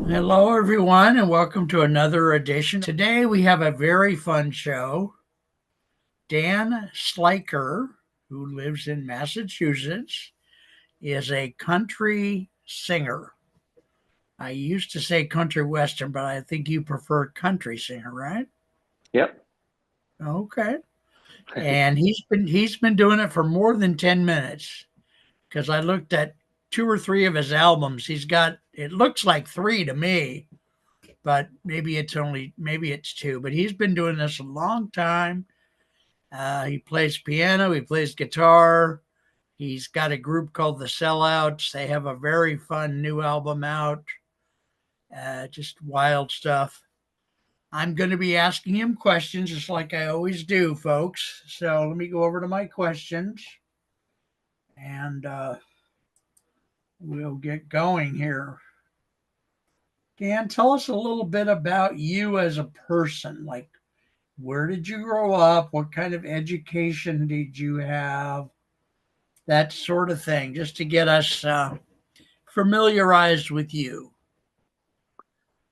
Hello, everyone, and welcome to another edition. Today we have a very fun show. Dan Slyker, who lives in Massachusetts, is a country singer. I used to say country western, but I think you prefer country singer, right? Yep. Okay. And he's been doing it for more than 10 minutes because I looked at two or three of his albums. He's got it looks like three to me, but maybe it's two. But he's been doing this a long time. He plays piano, he plays guitar. He's got a group called the Sellouts. They have a very fun new album out. Just wild stuff. I'm going to be asking him questions just like I always do, folks. So let me go over to my questions and we'll get going here. Dan, tell us a little bit about you as a person. Like, where did you grow up? What kind of education did you have? That sort of thing, just to get us familiarized with you.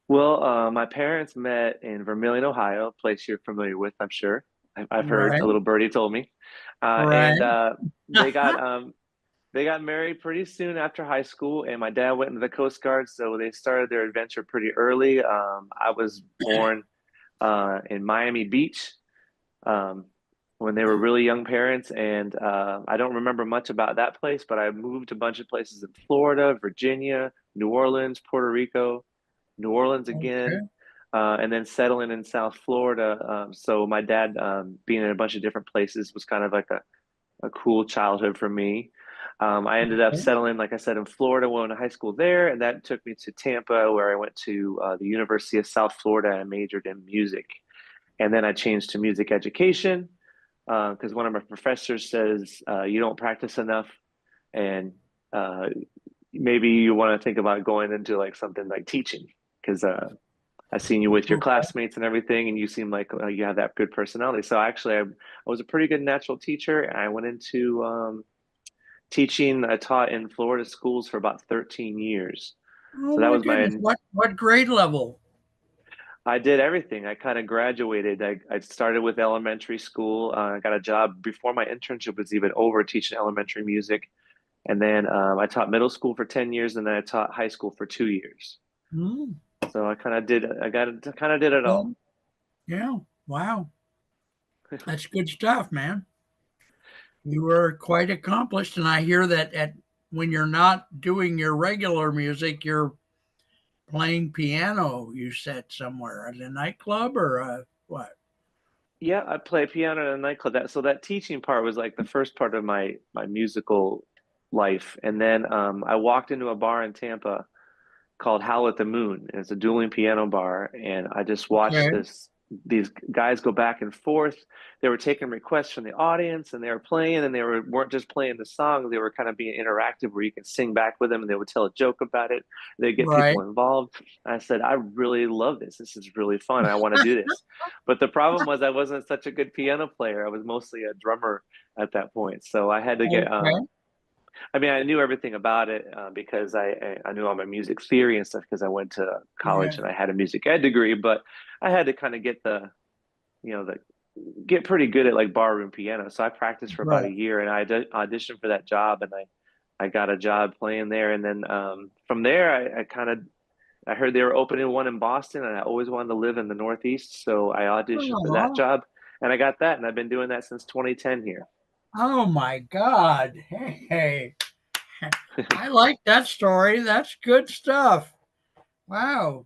Well, my parents met in Vermilion, Ohio, a place you're familiar with, I'm sure. I've heard Right, a little birdie told me, and right. they got they got married pretty soon after high school, and my dad went into the Coast Guard, so they started their adventure pretty early. I was born in Miami Beach um, when they were really young parents, and I don't remember much about that place, but I moved a bunch of places in Florida, Virginia, New Orleans, Puerto Rico. New Orleans again, Okay, and then settling in South Florida. So my dad being in a bunch of different places was kind of like a cool childhood for me. I ended up okay, settling, like I said, in Florida, went to high school there, and that took me to Tampa, where I went to the University of South Florida and majored in music. And then I changed to music education because one of my professors says you don't practice enough, and uh, maybe you want to think about going into like something like teaching because I've seen you with your okay. classmates and everything, and you seem like you have that good personality. So actually, I was a pretty good natural teacher, and I went into teaching. I taught in Florida schools for about 13 years. Oh So that my was goodness, my, what grade level? I did everything. I kind of graduated. I started with elementary school. I got a job before my internship was even over teaching elementary music. And then I taught middle school for 10 years, and then I taught high school for 2 years. Hmm. So kind of did it all. Well, yeah. Wow, that's good stuff, man. You were quite accomplished, and I hear that at when you're not doing your regular music, you're playing piano. You said somewhere at a nightclub or what? Yeah, I play piano in a nightclub. That teaching part was like the first part of my musical life. And then I walked into a bar in Tampa called Howl at the Moon. It's a dueling piano bar, and I just watched Okay, these guys go back and forth. They were taking requests from the audience, and they were playing, and weren't just playing the song. They were kind of being interactive, where you can sing back with them, and they would tell a joke about it. They get people right. involved. I said, I really love this. This is really fun. I want to do this. But the problem was I wasn't such a good piano player. I was mostly a drummer at that point, so I had to get Okay, I mean, I knew everything about it because I knew all my music theory and stuff because I went to college yeah, and I had a music ed degree, but I had to kind of get the get pretty good at like barroom piano. So I practiced for about a right. year and auditioned for that job and I got a job playing there. And then from there, I heard they were opening one in Boston and I always wanted to live in the Northeast. So I auditioned for that Oh, job and I got that. And I've been doing that since 2010 here. oh my God. Hey, I like that story. That's good stuff. Wow.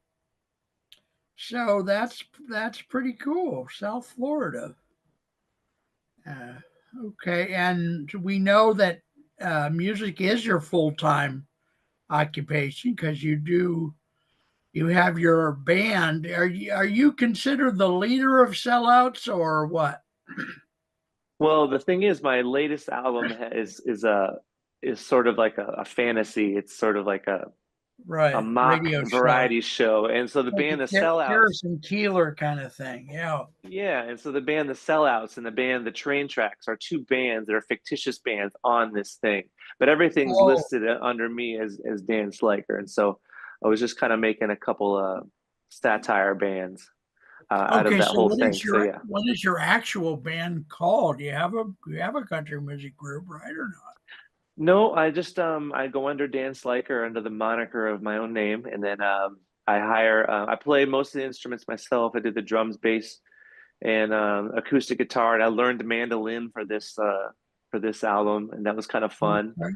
So that's pretty cool. South Florida. Uh, okay, and we know that music is your full time occupation because you have your band. Are you considered the leader of sellouts or what? Well, the thing is, my latest album is sort of like a fantasy. It's sort of like a Right, mock radio show. variety show. And so the Like band The a Sellouts, Harrison Keeler kind of thing. Yeah. yeah, and so the band The Sellouts and the band The Train Tracks are two bands that are fictitious bands on this thing. But everything's Oh, listed under me as Dan Slyker. And so I was just kind of making a couple of satire bands out of Okay, that so whole thing. So yeah. what is your actual band called? You have a country music group, right or not? No, I just I go under Dan Slyker under the moniker of my own name, and then I hire I play most of the instruments myself. I did the drums, bass, and acoustic guitar, and I learned mandolin for this album, and that was kind of fun. Okay.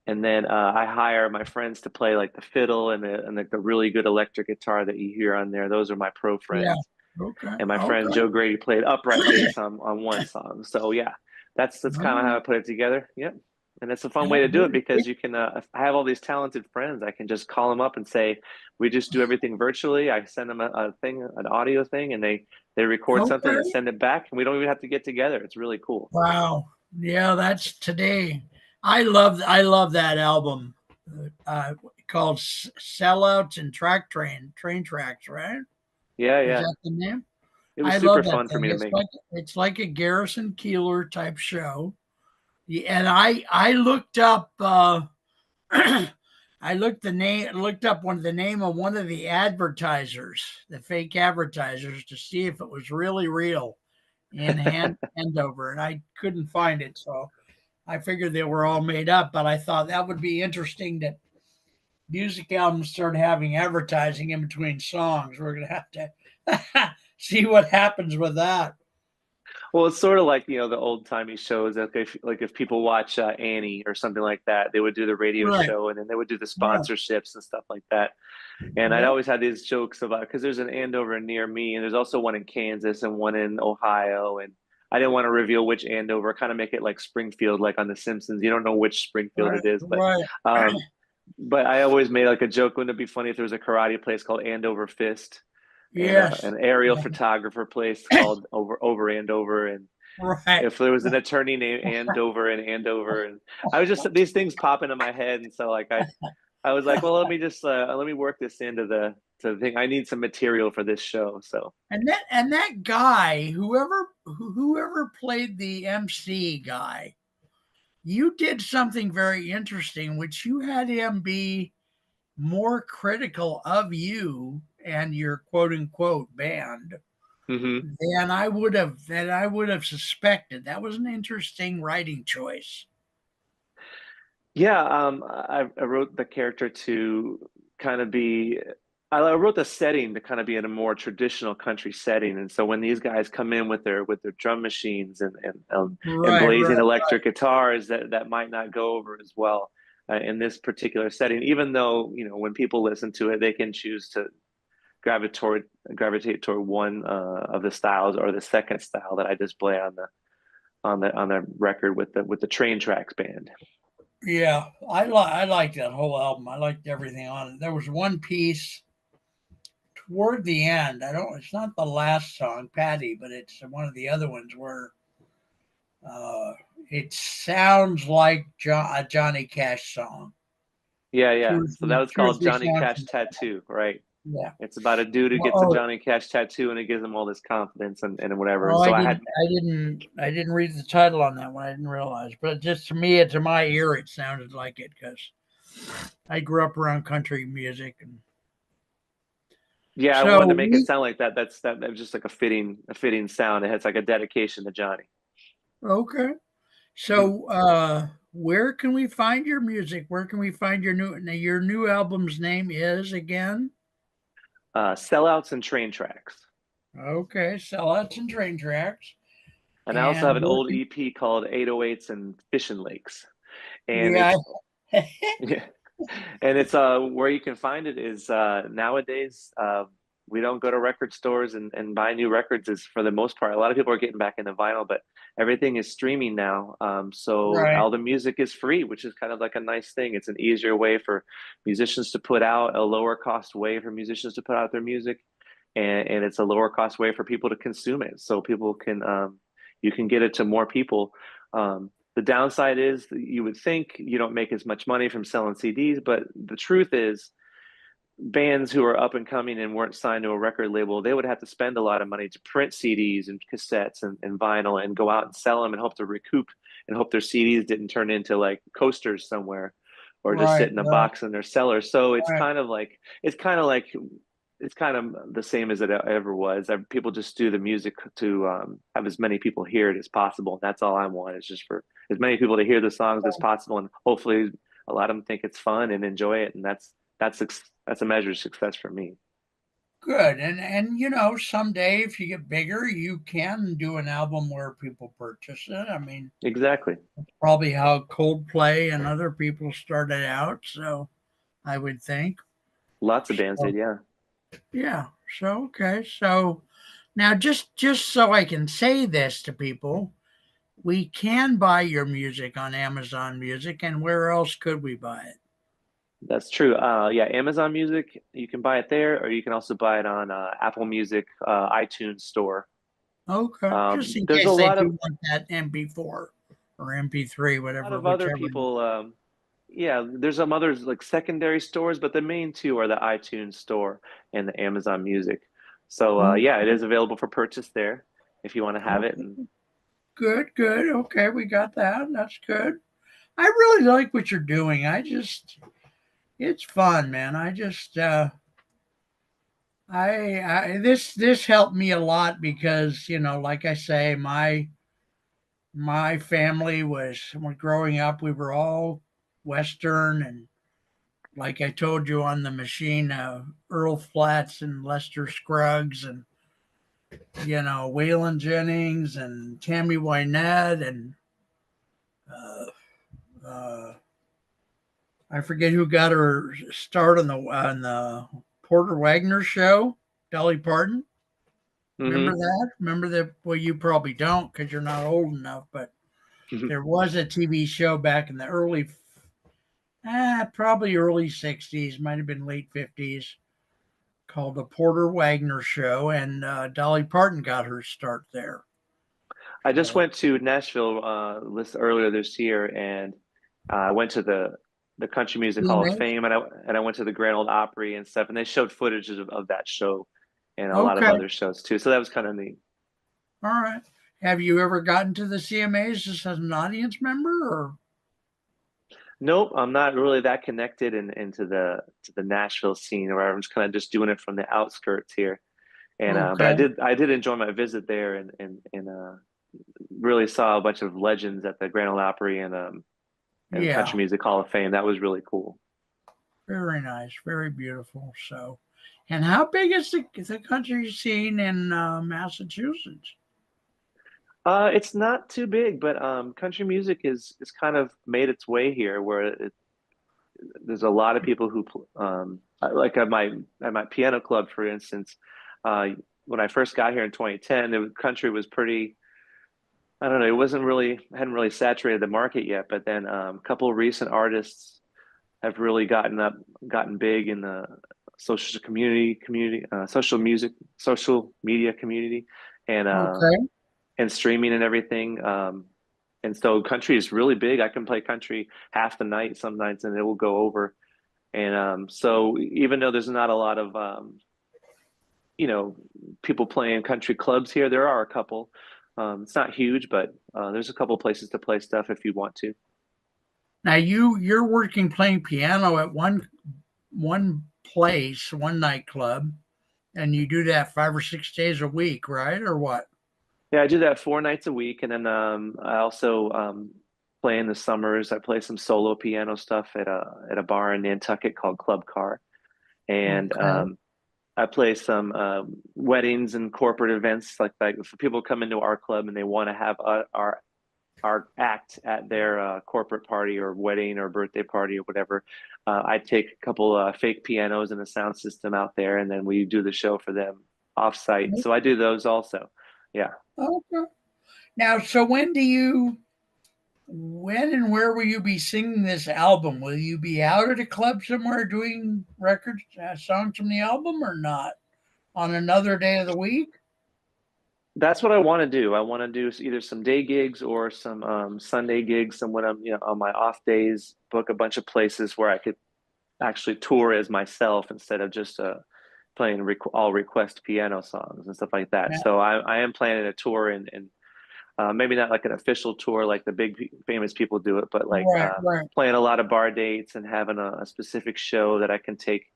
And then I hire my friends to play like the fiddle and like the really good electric guitar that you hear on there. Those are my pro Yeah. friends. Okay. And my friend Okay. Joe Grady played upright bass on one song. So yeah, that's All kind of how I right. put it together. Yep. And it's a fun way Yeah, to do it because you can. If I have all these talented friends, I can just call them up and say, "We just do everything virtually." I send them a thing, an audio thing, and they record something and okay. send it back, and we don't even have to get together. It's really cool. Wow. Yeah, that's today. I love that album called Sellouts and Train Tracks, right? Yeah, Is yeah. that the name? It was I super love that fun for thing. me to make. It's like a Garrison Keeler type show. Yeah, and I looked up I looked up the name of one of the advertisers, the fake advertisers, to see if it was really real in Andover, and I couldn't find it. So I figured they were all made up, but I thought that would be interesting that music albums start having advertising in between songs. We're gonna have to see what happens with that. Well, it's sort of like, the old timey shows. Like if people watch Annie or something like that, they would do the radio Right. show and then they would do the Yeah. sponsorships and stuff like that. And I'd Yeah. always had these jokes about because there's an Andover near me, and there's also one in Kansas and one in Ohio. And I didn't want to reveal which Andover, kind of make it like Springfield, like on The Simpsons. You don't know which Springfield Right. it is, Right. um, but I always made like a joke. Wouldn't it be funny if there was a karate place called Andover Fist and Yes. an aerial Yeah. photographer place called Over Andover, and Right. if there was an attorney named Andover and Andover, and I was just these things pop into my head, and so like I was like, well, let me work this into the thing. I need some material for this show. So And that guy, whoever played the MC guy, you did something very interesting, which you had him be more critical of you and your quote unquote band hmm than I would have suspected. That was an interesting writing choice. yeah, I wrote the character to kind of be. I wrote the setting to kind of be in a more traditional country setting, and so when these guys come in with their drum machines and Right, blazing right. electric guitars, that might not go over as well in this particular setting. Even though when people listen to it, they can choose to gravitate gravitate toward one of the styles or the second style that I display on the record with the Train Tracks band. Yeah, I liked that whole album. I liked everything on it. There was one piece toward the end. I don't. It's not the last song, Patty, but it's one of the other ones where uh, it sounds like a Johnny Cash song. Yeah, yeah. So that was Two or called three Johnny songs. Cash Tattoo, right? Yeah. It's about a dude who gets a Oh, Johnny Cash tattoo and it gives him all this confidence and whatever. And oh, so I had, I didn't read the title on that one. I didn't realize, but just to me, to my ear, it sounded like it because I grew up around country music, and yeah, I so wanted to make it we sound like that. That was just like a fitting sound. It has like a dedication to Johnny. okay. So, where can we find your music? Where can we find your new album's name is again? Sellouts and Train Tracks. Okay, Sellouts and Train Tracks. And I also And have an where old can, EP called 808s and Fishing Lakes. And yeah, it's yeah, and it's where you can find it is nowadays we don't go to record stores and buy new records is for the most part. A lot of people are getting back into vinyl, but everything is streaming now. So right. all the music is free, which is kind of like a nice thing. It's an easier way for musicians to put out, a lower cost way for musicians to put out their music, and it's a lower cost way for people to consume it. So people can you can get it to more people. The downside is that you would think you don't make as much money from selling CDs, but the truth is, bands who are up and coming and weren't signed to a record label, they would have to spend a lot of money to print CDs and cassettes and vinyl and go out and sell them and hope to recoup and hope their CDs didn't turn into like coasters somewhere. or just sit Right, in a right, box in their cellar. So right. it's kind of like it's kind of the same as it ever was. People just do the music to have as many people hear it as possible. And that's all I want is just for as many people to hear the songs as possible, and hopefully a lot of them think it's fun and enjoy it. And that's that's a measure of success for me. Good. And someday if you get bigger, you can do an album where people purchase it. I mean, Exactly. probably how Coldplay and other people started out, so I would think. Lots of bands So, did, yeah. yeah. So okay. So now just so I can say this to people, we can buy your music on Amazon Music, and where else could we buy it? That's true. Yeah, Amazon Music, you can buy it there, or you can also buy it on Apple Music, iTunes Store. Okay. Just in There's a case they lot do of want that MP4 or MP3, whatever, other whichever. people. Yeah, there's some others like secondary stores, but the main two are the iTunes Store and the Amazon Music. So yeah, it Okay. is available for purchase there if you want to have it. Okay. And Good, good. Okay, we got that. That's good. I really like what you're doing. It's fun, man. This helped me a lot because, like I say, my family when growing up, we were all Western. And like I told you on the machine, Earl Flats and Lester Scruggs and, Waylon Jennings and Tammy Wynette and, uh, uh, I forget who got her start on the Porter Wagner show. Dolly Parton. Remember hmm that? Remember that? Well, you probably don't because you're not old enough. But there was a TV show back in the probably early '60s, might have been late '50s, called the Porter Wagner Show, and Dolly Parton got her start there. I just So went to Nashville earlier this year, and I went to the Country Music Hall of CMAs. Fame, and I went to the Grand Ole Opry and stuff, and they showed footage of that show and a lot of Okay, other shows too. So that was kind of neat. all right. Have you ever gotten to the CMAs just as an audience member, or Nope, I'm not really that connected into the Nashville scene, or I'm just kind of just doing it from the outskirts here. And but okay? I did enjoy my visit there, and really saw a bunch of legends at the Grand Ole Opry and Yeah, Country Music Hall of Fame. That was really cool. very nice, very beautiful. So, and how big is the country scene in Massachusetts? It's not too big, but country music is kind of made its way here, where there's a lot of people who like at my piano club, for instance. Uh, when I first got here in 2010, the country was pretty. I don't know. It wasn't really hadn't really saturated the market yet, but then a couple of recent artists have really gotten big in the social music, social media community, and Okay. and streaming and everything. And so country is really big. I can play country half the night some nights, and it will go over. And so even though there's not a lot of you know people playing country clubs here, there are a couple. It's not huge, but there's a couple places to play stuff if you want to. Now you're working playing piano at one place, one nightclub, and you do that 5 or 6 days a week, right? Or what? Yeah, I do that 4 nights a week, and then I also play in the summers. I play some solo piano stuff at a bar in Nantucket called Club Car, and Okay. I play some weddings and corporate events like if people come into our club and they want to have our act at their corporate party or wedding or birthday party or whatever. I take a couple fake pianos and a sound system out there, and then we do the show for them off site. So I do those also. Yeah. Okay. Now, so when and where will you be singing this album? Will you be out at a club somewhere doing records, songs from the album, or not? On another day of the week? That's what I want to do. I want to do either some day gigs or some Sunday gigs. And when I'm, on my off days, book a bunch of places where I could actually tour as myself instead of just playing all request piano songs and stuff like that. Now, So I am planning a tour in maybe not like an official tour like the big famous people do it, but like Right, right. playing a lot of bar dates and having a specific show that I can take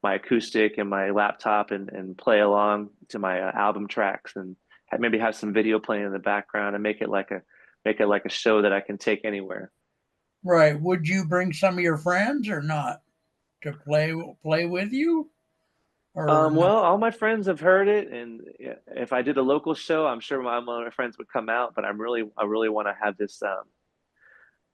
my acoustic and my laptop and play along to my album tracks and maybe have some video playing in the background and make it like a show that I can take anywhere. Right. Would you bring some of your friends or not to play with you or not? Well, all my friends have heard it, and if I did a local show, I'm sure my friends would come out. But I really want to have this.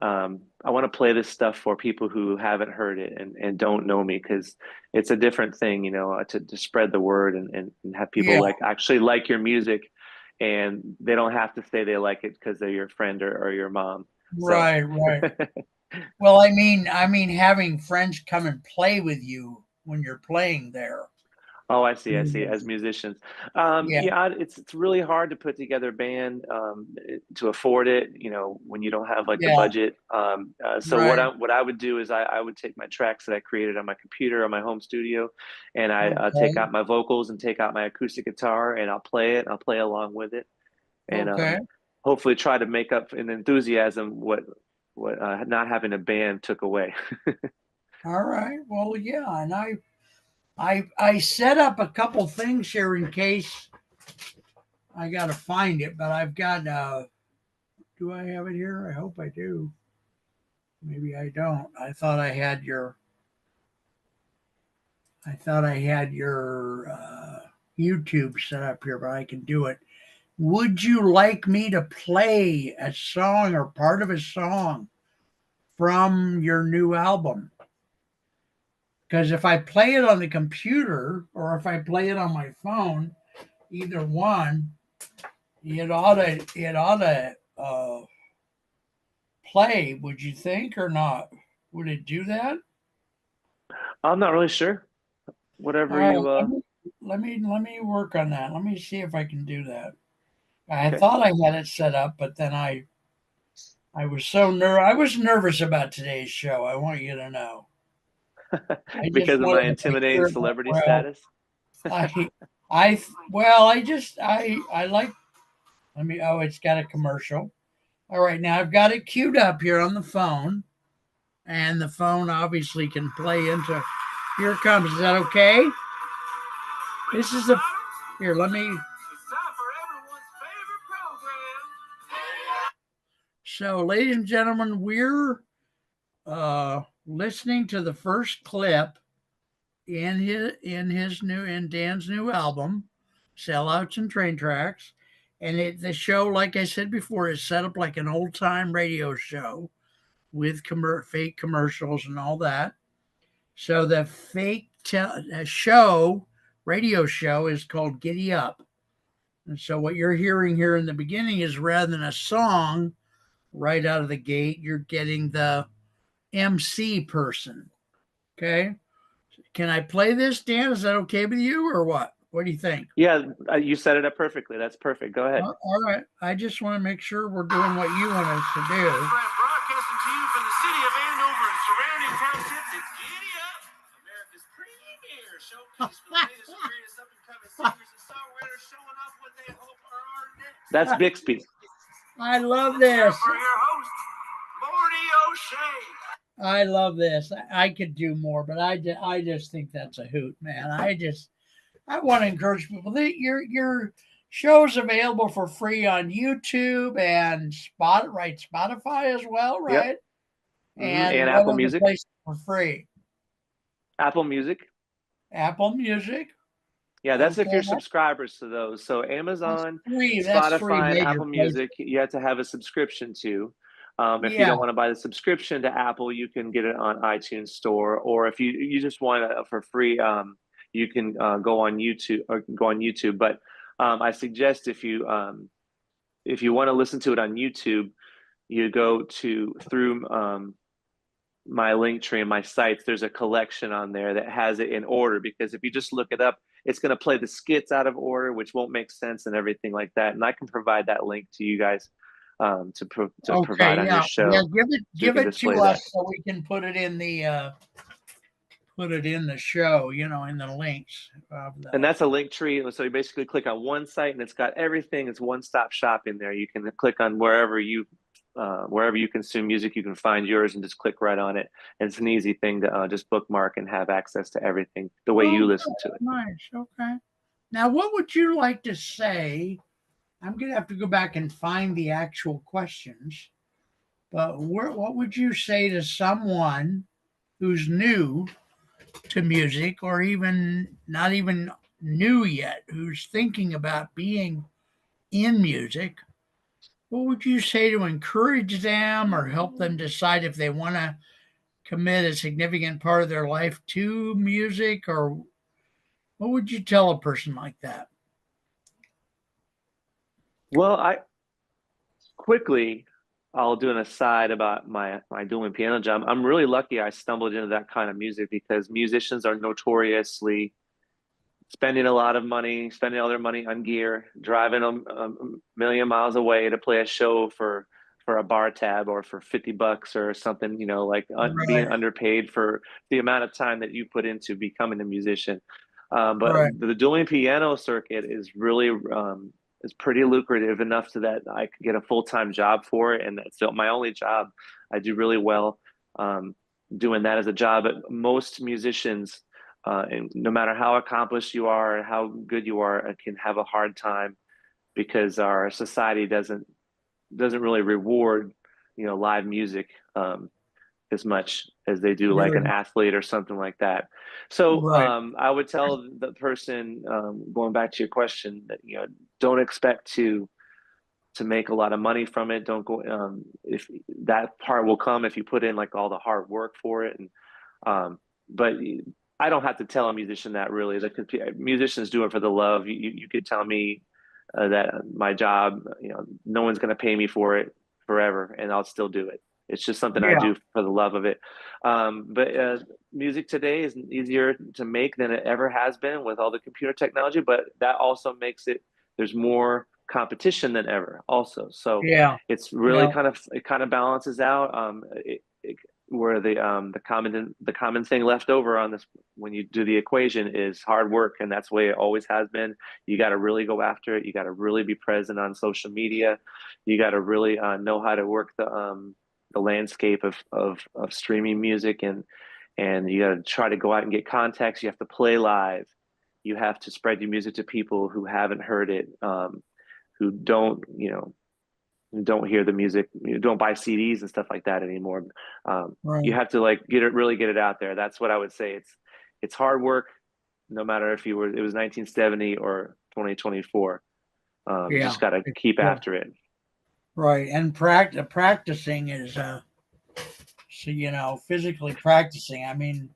I want to play this stuff for people who haven't heard it and don't know me because it's a different thing, you know, to spread the word and have people Yeah. like actually like your music, and they don't have to say they like it because they're your friend or your mom. So. Right, right. Well, I mean having friends come and play with you when you're playing there. Oh, I see. I see. Mm. As musicians, Yeah, yeah, it's really hard to put together a band to afford it. You know, when you don't have like the yeah. budget. So Right. what I would do is I would take my tracks that I created on my computer on my home studio, and I'll take Okay. out my vocals and take out my acoustic guitar and I'll play it. I'll play along with it, and Okay. hopefully try to make up an enthusiasm what not having a band took away. All right. Well, yeah, and I set up a couple things here in case I got to find it, but I've got do I have it here? I hope I do. Maybe I don't. I thought I had your YouTube set up here, but I can do it. Would you like me to play a song or part of a song from your new album? Because if I play it on the computer or if I play it on my phone, either one, it ought to play. Would you think or not? Would it do that? I'm not really sure. All Whatever right, you let me work on that. Let me see if I can do that. I okay. thought I had it set up, but then I was I was nervous about today's show. I want you to know. I just Because of my wanted to make intimidating sure it went celebrity well. status. I I like. Let me. Oh, it's got a commercial. All right, now I've got it queued up here on the phone, and the phone obviously can play into. Here it comes. Is that okay? This is a. Here, let me. So, ladies and gentlemen, we're listening to the first clip in Dan's new album, Sellouts and Train Tracks. And the show, like I said before, is set up like an old time radio show with fake commercials and all that. So the radio show is called Giddy Up. And so what you're hearing here in the beginning is rather than a song right out of the gate, you're getting the MC person. Okay. Can I play this, Dan? Is that okay with you or what? What do you think? Yeah, you set it up perfectly. That's perfect. Go ahead. All right. I just want to make sure we're doing what you want us to do. Broadcasting to you from the city of Andover and surrounding townships, it's Giddy Up, America's premier showcase for the latest and greatest up-and-coming singers and songwriters showing off what they hope are our next. That's Bixby. I love this. For your host, Morty O'Shea. I love this. I could do more, but I just think that's a hoot, man. I want to encourage people that your show's available for free on YouTube and Spotify as well, Yep. right? And And what Apple other Music. places for free? Apple Music. Apple Music. Yeah, that's if Okay, you're subscribers to those. So that's Amazon, three. That's three Spotify, and major Apple places. Music, you have to have a subscription to. If you Yeah. don't want to buy the subscription to Apple, you can get it on iTunes Store, or if you just want it for free, you can go on YouTube or go on YouTube. But I suggest if you want to listen to it on YouTube, you go to through my link tree and my sites. There's a collection on there that has it in order because if you just look it up, it's going to play the skits out of order, which won't make sense and everything like that. And I can provide that link to you guys to provide Okay. on your Yeah. Yeah. show, Give it so you give can it to display us that. so we can put it in the put it in the show, in the links of And the. that's a link tree. So you basically click on one site and it's got everything. It's one-stop shop in there. You can click on wherever you consume music, you can find yours and just click right on it. And it's an easy thing to just bookmark and have access to everything the way Oh, you listen to it. nice. Okay. Now, what would you like to say? I'm going to have to go back and find the actual questions, but what would you say to someone who's new to music, or even not even new yet, who's thinking about being in music? What would you say to encourage them or help them decide if they want to commit a significant part of their life to music? Or what would you tell a person like that? Well, quickly, I'll do an aside about my dueling piano job. I'm really lucky I stumbled into that kind of music because musicians are notoriously spending a lot of money, spending all their money on gear, driving a million miles away to play a show for a bar tab or for $50 or something, like being Right, underpaid for the amount of time that you put into becoming a musician. But right, the dueling piano circuit is really is pretty lucrative enough so that I could get a full-time job for it, and that's my only job. I do really well doing that as a job. But most musicians, and no matter how accomplished you are and how good you are, can have a hard time because our society doesn't really reward live music as much as they do like an really, athlete or something like that. So right, I would tell the person, going back to your question, that don't expect to make a lot of money from it. Don't go, if that part will come if you put in like all the hard work for it. And but I don't have to tell a musician that really. The musicians do it for the love. You could tell me that my job, no one's going to pay me for it forever, and I'll still do it. It's just something I yeah, do for the love of it. But music today is easier to make than it ever has been with all the computer technology. But that also makes it, there's more competition than ever also. So yeah, it's really yeah, it kind of balances out. Where the common thing left over on this when you do the equation is hard work, and that's the way it always has been. You got to really go after it. You got to really be present on social media. You got to really know how to work the landscape of streaming music, and you got to try to go out and get contacts. You have to play live. You have to spread your music to people who haven't heard it, who don't hear the music, don't buy CDs and stuff like that anymore. You right, have to like really get it out there. That's what I would say. It's hard work, no matter if it was 1970 or 2024. You yeah. just got to keep after it. Right, and practicing is so physically practicing. I mean,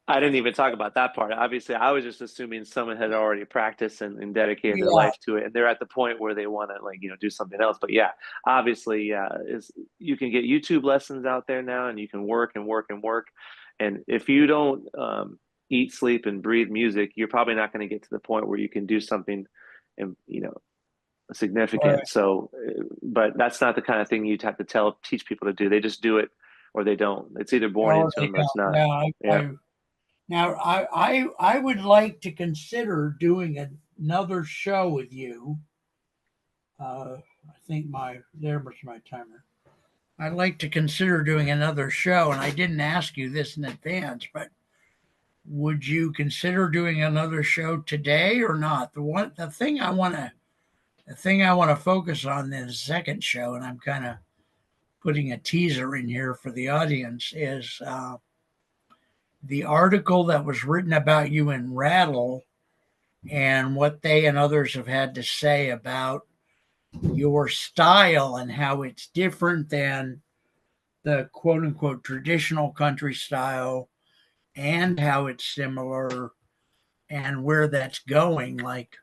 I didn't even talk about that part. Obviously, I was just assuming someone had already practiced and dedicated their yeah, life to it, and they're at the point where they want to do something else. But yeah, obviously, yeah, is you can get YouTube lessons out there now, and you can work and work and work. And if you don't eat, sleep, and breathe music, you're probably not going to get to the point where you can do something, and right. significant. So, but that's not the kind of thing you'd have to teach people to do. They just do it, or they don't. It's either born Or into they them or it's don't. not. Yeah, Yeah. now I would like to consider doing another show with you. I think there was my timer. I'd like to consider doing another show, and I didn't ask you this in advance, but would you consider doing another show today or not? The thing I want to focus on in the second show, and I'm kind of putting a teaser in here for the audience, is the article that was written about you in Rattle and what they and others have had to say about your style and how it's different than the quote unquote traditional country style, and how it's similar and where that's going. Like,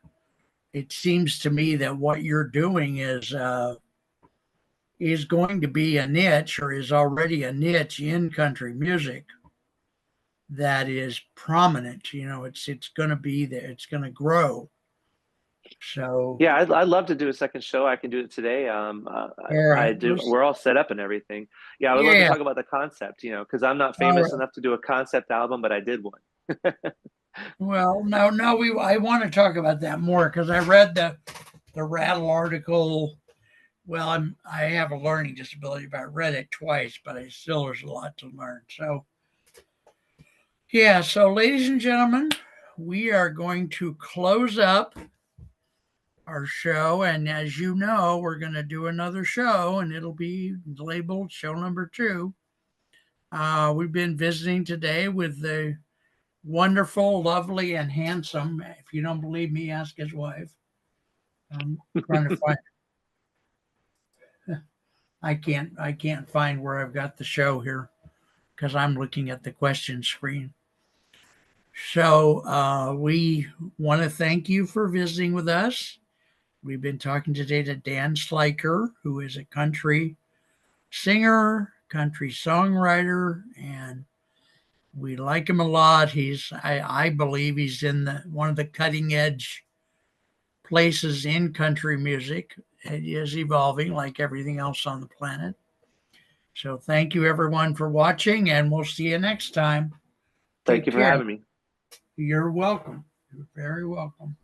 it seems to me that what you're doing is going to be a niche, or is already a niche in country music that is prominent. It's going to be there. It's going to grow. So Yeah, I'd love to do a second show. I can do it today. all I right, do. We're all set up and everything. Yeah, I would love to yeah, talk about the concept, because I'm not all famous right. enough to do a concept album, but I did one. Well, no, I want to talk about that more because I read the Rattle article. Well, I have a learning disability, but I read it twice, but I still there's a lot to learn. So yeah, so ladies and gentlemen, we are going to close up our show, and as you know, we're going to do another show, and it'll be labeled show number 2. We've been visiting today with the wonderful, lovely, and handsome. If you don't believe me, ask his wife. I'm trying to find. I can't find where I've got the show here because I'm looking at the question screen. So we want to thank you for visiting with us. We've been talking today to Dan Slyker, who is a country singer, country songwriter, and we like him a lot. I believe he's in one of the cutting edge places in country music. It is evolving like everything else on the planet. So thank you everyone for watching, and we'll see you next time. Thank Take you for care. having me. You're welcome. You're very welcome.